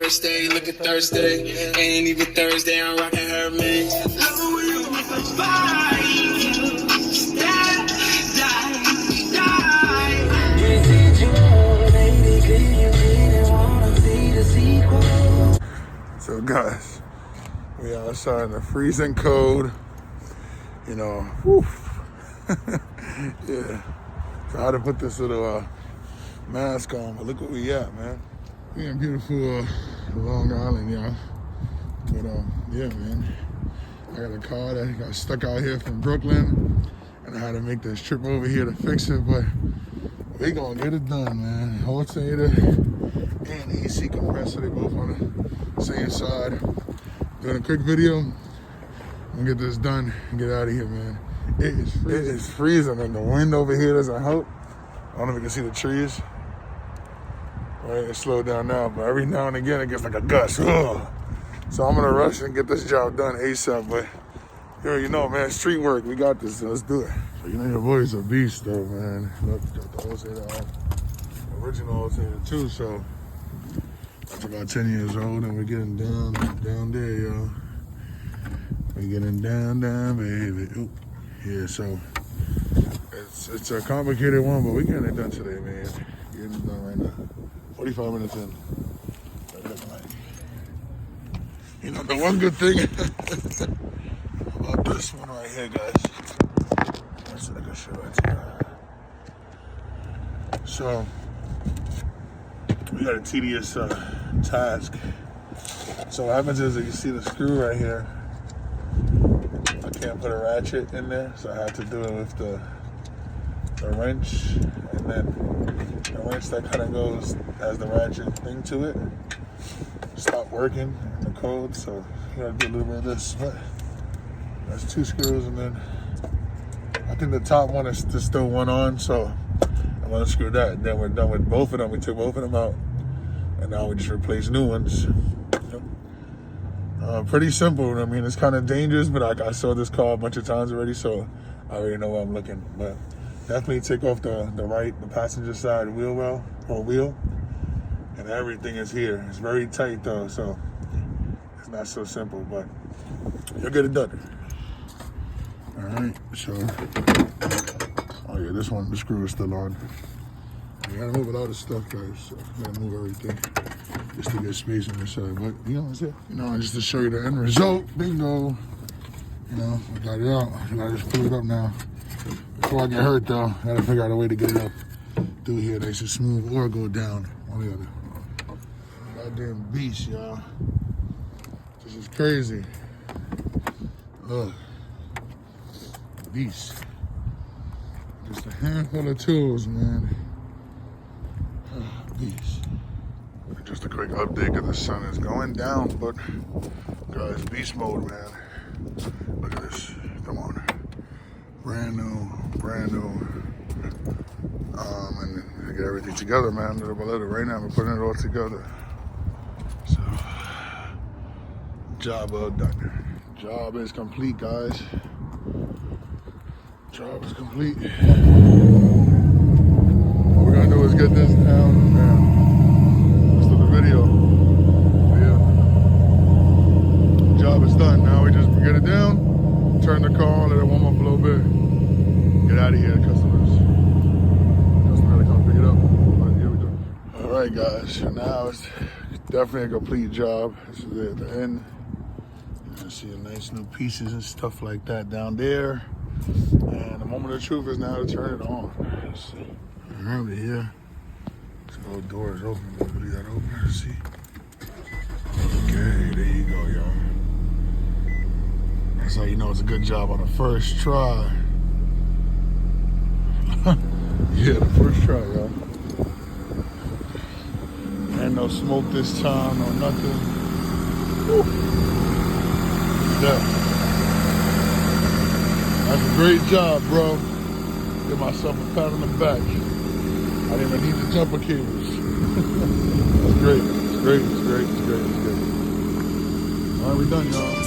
Thursday, look at Thursday. Ain't even Thursday, I'm rocking her mix. So guys, we outside in the freezing cold, you know, whew. Yeah. So I had to put this little mask on, but look where we at, man. We in beautiful Long Island, y'all. But yeah, man. I got a car that got stuck out here from Brooklyn, and I had to make this trip over here to fix it, but we gonna get it done, man. Alternator and AC Compressor, they both on the same side. Doing a quick video. I'm gonna get this done and get out of here, man. It is freezing, and the wind over here doesn't help. I don't know if you can see the trees. Right, it slowed down now, but every now and again it gets like a gust. Ugh. So I'm gonna rush and get this job done ASAP. But you know, man, street work. We got this. So let's do it. So, you know, your boy's a beast, though, man. Look, got the alternator on, original alternator too. So that's about 10 years old, and we're getting down there, y'all. We're getting down, baby. Oop. Yeah, so it's a complicated one, but we're getting it done today, man. Getting it done right now. 45 minutes in. You know, the one good thing about this one right here, guys. Let's see, I can show it to you. So, we got a tedious task. So what happens is that you see the screw right here. I can't put a ratchet in there, so I have to do it with the wrench, and then the wrench that kind of goes has the ratchet thing to it. Stop working in the code, so you gotta do a little bit of this. But that's 2 screws, and then I think the top one is still one on, so I'm gonna unscrew that, and then we're done with both of them. We took both of them out, and now we just replace new ones. Pretty simple. I mean, it's kind of dangerous, but I saw this car a bunch of times already, so I already know where I'm looking. But definitely take off the passenger side wheel, and everything is here. It's very tight though, so it's not so simple, but you'll get it done. All right, so, oh yeah, this one, the screw is still on. You gotta move a lot of stuff, guys, so you gotta move everything just to get space on the side, but you know, that's it. You know, just to show you the end result, bingo. You know, I got it out. I gotta just pull it up now. Before I get hurt though, I gotta figure out a way to get it up through here nice and smooth, or go down, one or the other. Goddamn beast, y'all. This is crazy. Look. Beast. Just a handful of tools, man. Beast. Just a quick update, because the sun is going down, but guys, beast mode, man. Look at this. Come on. Brand new. And I get everything together, man. Little by little. Right now, we're putting it all together. So, job well done. Job is complete, guys. Job is complete. All we're gonna do is get this down, and rest of the video. Yeah. Job is done. Now we just get it down, turn the car, let it warm up a little bit, get out of here. Customers gotta come pick it up. But here we go. All right, guys. So now it's definitely a complete job. This is it at the end. You can see nice new pieces and stuff like that down there. And the moment of truth is now to turn it on. Let's see. Around it here. This whole door is open. We'll leave that open. Let's see. Okay, there you go, y'all. That's how you know it's a good job on the first try. Yeah, the first try, y'all. And no smoke this time, no nothing. Woo. Yeah. That's a great job, bro. Give myself a pat on the back. I didn't even need the jumper cables. That's great. It's great. All right, we're done, y'all.